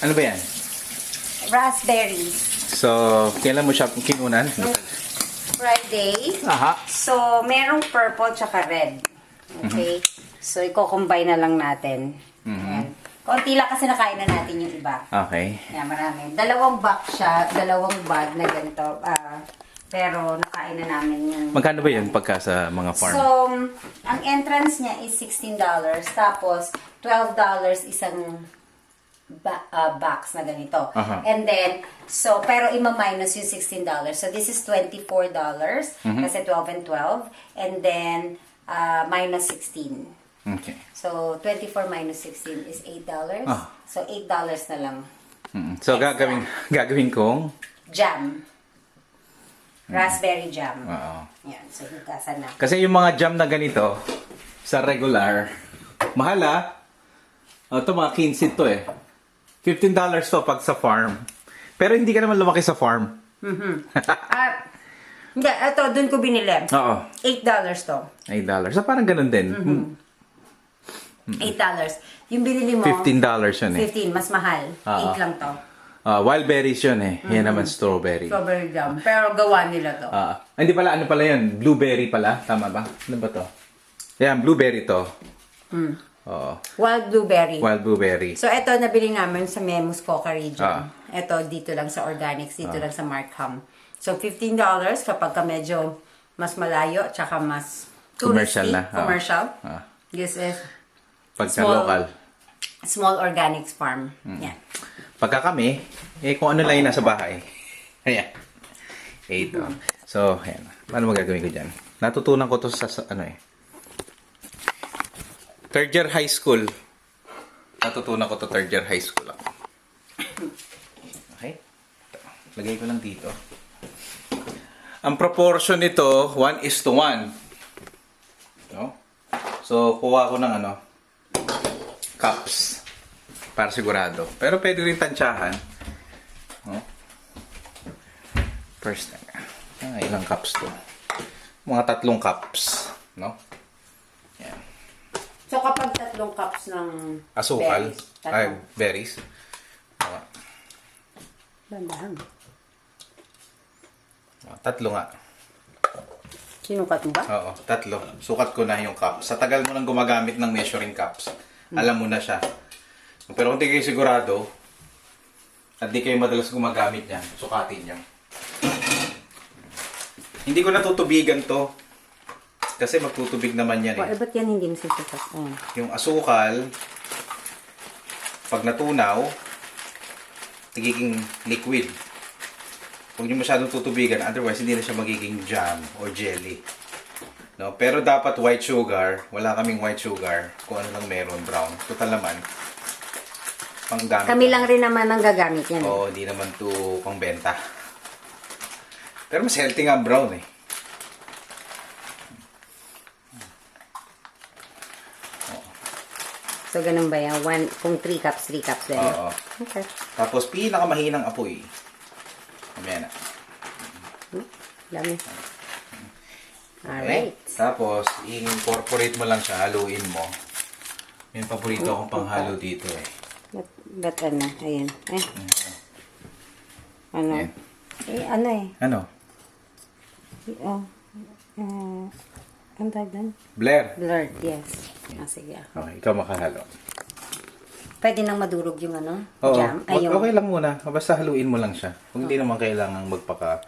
Ano ba yan? Raspberries. So, kailan mo siya kinunan? Friday. Aha. So, merong purple tsaka red. Okay? So, i-combine na lang natin. Ayan. Konti lang kasi nakain na natin yung iba. Okay. Yan, marami. Dalawang box siya, dalawang bag na ganito. Pero nakain na namin yung... Magkano ba yun pagka sa mga farm? So, ang entrance niya is $16. Tapos, $12 isang box na ganito. And then, so, pero ima-minus yung $16. So, this is $24. Kasi 12 and 12. And then, minus 16. Okay. So, 24 minus 16 is $8. So, $8 na lang. So, gagawin kong? Jam. Raspberry jam. Oo. Yan. So, hugasan na. Kasi yung mga jam na ganito, sa regular, mahal ito mga 15 to eh. $15 to pag sa farm. Pero hindi ka naman lumaki sa farm. Hindi, ito, dun ko binili. Oo. $8 to. $8. So, parang ganun din. $8. Yung binili mo, $15 yun eh. 15, mas mahal. 8 lang to. Wild berries yun eh. Yan naman strawberry. Strawberry jam. Pero gawa nila to. Hindi pala, ano pala yun? Blueberry pala. Tama ba? Ano ba to? Yan, blueberry to. Oo. Wild blueberry. Wild blueberry. So, ito, nabili namin sa Memus Coca region. Ito, dito lang sa Organics, dito lang sa Markham. So, $15 kapag ka medyo mas malayo, tsaka mas Commercial touristy, na. commercial. This is Pagka small- local. small organics farm. Yan. Pagka kami, kung ano lang yung nasa bahay. Ayan. Ito. So, ayan. Paano magagawin ko dyan? Natutunan ko to sa third year high school. Natutunan ko to third year high school ako. Okay. Ito. Lagay ko lang dito. Ang proportion nito, 1:1. No? So, kuha ko ng cups. Para sigurado. Pero pwede rin tansyahan. No? First, ilang cups to? Mga 3 cups. No? Yan. So, kapag 3 cups ng Asukal. berries, Ay, berries. Bandahan. 3 nga. Sinukat mo ba? Oo, 3. Sukat ko na yung cup. Sa tagal mo nang gumagamit ng measuring cups, alam mo na siya. Pero kung di kayo sigurado, at di kayo madalas gumagamit niyan, sukatin niyo. Hindi ko natutubigan to. Kasi magtutubig naman yan eh. Ba't yan hindi masisukat? Yung asukal, pag natunaw, nagiging liquid. Huwag niyo masyadong tutubigan, otherwise hindi na siya magiging jam or jelly. No? Pero dapat white sugar, wala kaming white sugar, kung ano lang meron, brown. Total naman, panggamit. Kami lang rin naman ang gagamit yan. Oo, hindi naman to pangbenta. Pero mas healthy nga ang brown eh. So, ganun ba yan? Kung 3 cups din. Oo. Okay. Tapos pinakamahinang apoy. Mamaya na. Dami. Alright. Tapos, i-incorporate mo lang siya, haluin mo. Yung paborito akong panghalo dito eh. Ba't ano? Ayan. Ano? Ayan. Ano eh? Ano? Ang tawag doon? Blair. Blurred, yes. Sige. Okay, ikaw makahalo. Pwede nang madurog yung Oo, jam. Ay, yung... okay lang muna. Basta haluin mo lang siya. Kung hindi naman kailangan magpaka...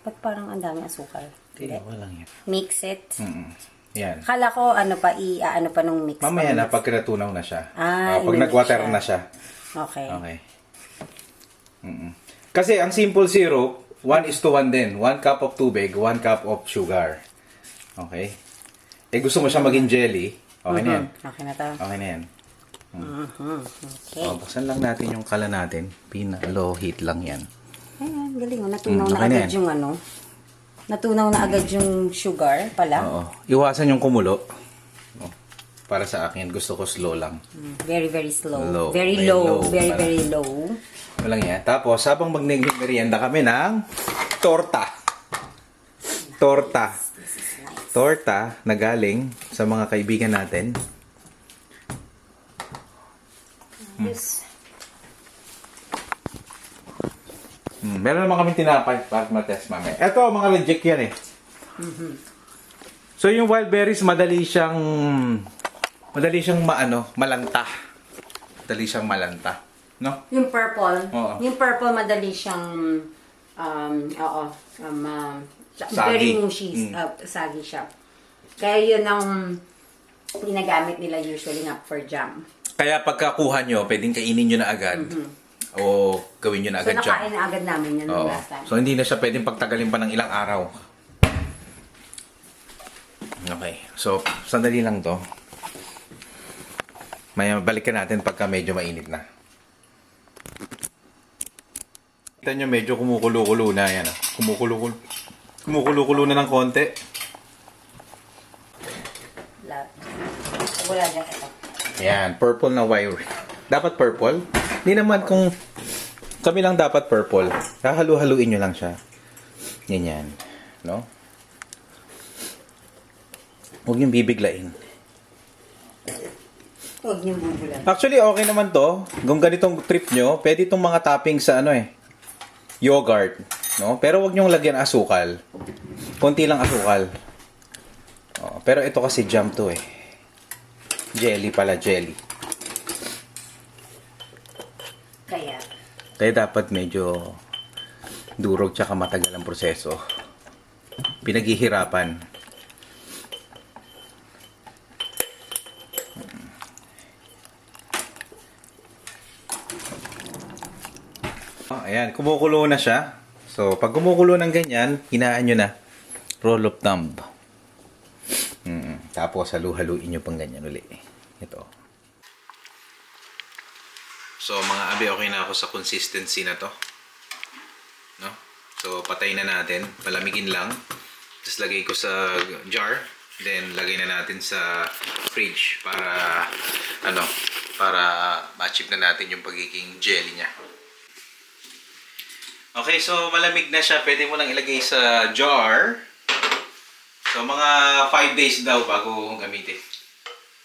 Ba't parang ang dami asukal? Hindi, okay lang yan. Mix it. Yan. Akala ko ano pa nung mix. Mamaya na, pag natunaw na siya. Pag i-mix nag-water siya. na siya. Okay. Okay. Kasi ang simple syrup, 1:1 din. 1 cup of tubig, 1 cup of sugar. Okay? Gusto mo siya maging jelly, okay na yan. Okay na to. Okay na yan. Okay. Buksan lang natin yung kala natin. Low heat lang yan. Ayan, galing. Natunaw na okay na agad yan. yung Natunaw na agad yung sugar pala. Oo. Iwasan yung kumulo. Para sa akin, gusto ko slow lang. Very, very slow. Low. Very Very low. low. Very, Parang- very low. Walang yan. Tapos, habang mag-merienda kami ng torta. Torta. Torta na galing sa mga kaibigan natin. Yes. Meron naman kami tinapay para matest mamaya. Ito, mga reject yan eh. So, yung wild berries, madali siyang malanta. Madali siyang malanta. No? Yung purple. Oo. Yung purple, madali siyang, very Saggy. mushy. Saggy siya. Kaya yun ang ginagamit nila usually nga for jam. Kaya pagkakuha nyo, pwedeng kainin nyo na agad. O gawin nyo na So, agad jam. nakain na agad namin yan Oo. last time. So, hindi na siya pwedeng pagtagalin pa ng ilang araw. Okay. So, sandali lang to. May balikan natin pagka medyo mainit na. Kita nyo, medyo kumukulo-kulo na yan. Kumukulo-kulo na ng konti. Wala dyan ito. Yan, purple na wire. Dapat purple? Hindi naman kung kami lang dapat purple. Hahalu-haluin nyo lang siya. Ganyan. No? Huwag niyong bibiglain. Huwag niyong bubulan. Actually, okay naman to. Kung ganitong trip nyo, pwede itong mga topping sa yogurt. No? Pero huwag niyong lagyan asukal. Konti lang asukal. Oh, pero ito kasi jam to eh. Jelly pala, jelly. Kaya dapat medyo durog tsaka matagal ang proseso. Pinaghihirapan. Ayan, kumukulo na siya. So, pag kumukulo ng ganyan, hinaan nyo na. Roll of thumb. Tapos, halu-haluin nyo pang ganyan uli. Ito. So, mga abi, okay na ako sa consistency na to. No? So, patay na natin. Palamigin lang. Tapos, lagay ko sa jar. Then, lagay na natin sa fridge para, para ma-achieve na natin yung pagiging jelly niya. Okay, so malamig na siya. Pwede mo lang ilagay sa jar. So, mga 5 days daw bago gamitin.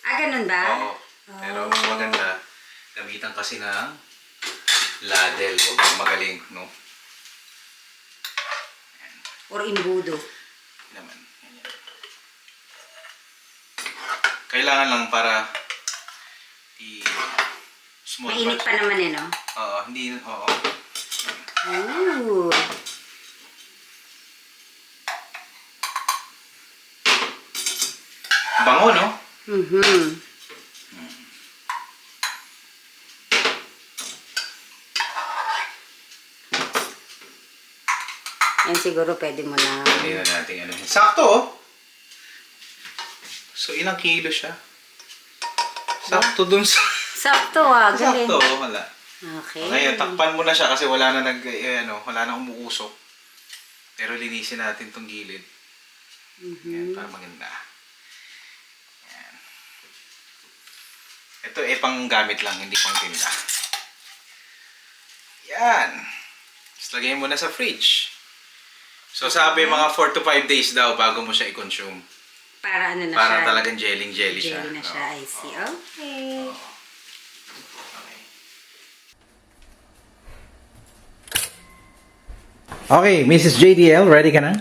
Ganun ba? Oo. Pero mas maganda. Gamitan kasi ng ladle. Huwag mong magaling, no? Ayan. Or imbudo? Naman. Ayan. Kailangan lang para small Mainit batch. pa naman no? Oo, hindi, oo. Ooh. Bango, no? Yan siguro pwede mo na. Hindi na natin Sakto, oh. So, ilang kilo siya? Sakto dun sa... Sakto galing. Sakto, wala. Okay. Ngayon, takpan mo na siya kasi wala na wala na umuusok. Pero linisin natin tong gilid. Yan, para maganda. Yan. Ito pang gamit lang, hindi pang tinda. Yan. Tapos lagay mo na sa fridge. So sabi mga 4 to 5 days daw bago mo siya i-consume. Para ano na Para siya? talagang jelly siya. Jelly na siya, I see. Okay. Okay, Mrs. JDL, ready ka na?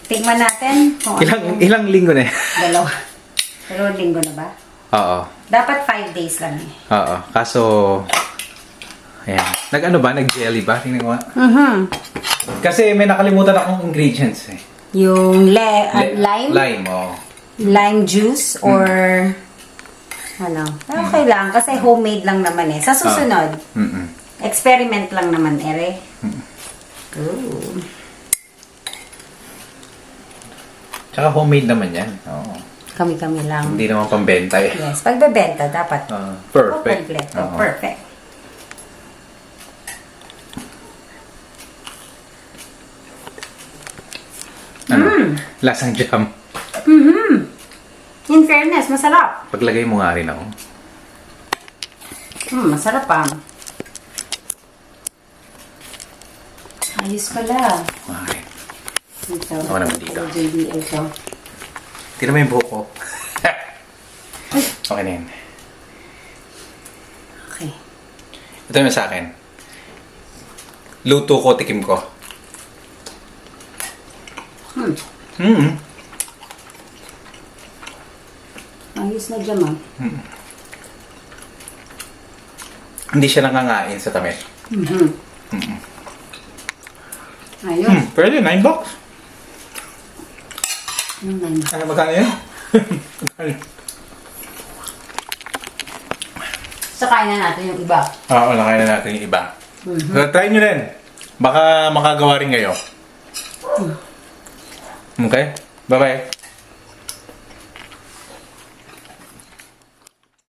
Tingnan natin kung Ilang linggo na? Dalawa. Pero linggo na ba? Oo. Dapat 5 days lang eh. Oo. Kaso, ayan. Nag-jelly ba? Tingnan ko nga. Kasi may nakalimutan akong ingredients eh. Yung lime? Lime, oo. Lime juice or okay lang kasi homemade lang naman eh. Sa susunod, experiment lang naman ere. Ooh. Tsaka homemade naman yan. Oo. Kami-kami lang. Hindi naman pambenta eh. Yes, pagbebenta dapat. Perfect. Kompleto. Oo. Perfect. Lasang jam. In fairness, masarap. Paglagay mo nga rin ako. Masarap Ayos pala. Okay. Ito. Ako naman dito. JD, ito. Tira mo yung buhok ko. Okay na yan. Okay. Ito naman sa akin. luto ko, tikim ko. Ayos na dyan, ma'am. Hindi siya nangangain sa tamis. Ayos. Pwede, $9. Mm. Ano, magkano yan? Sakain na natin yung iba. Oo, nakain na natin yung iba. So, try nyo rin. Baka makagawa rin kayo. Okay? Bye-bye.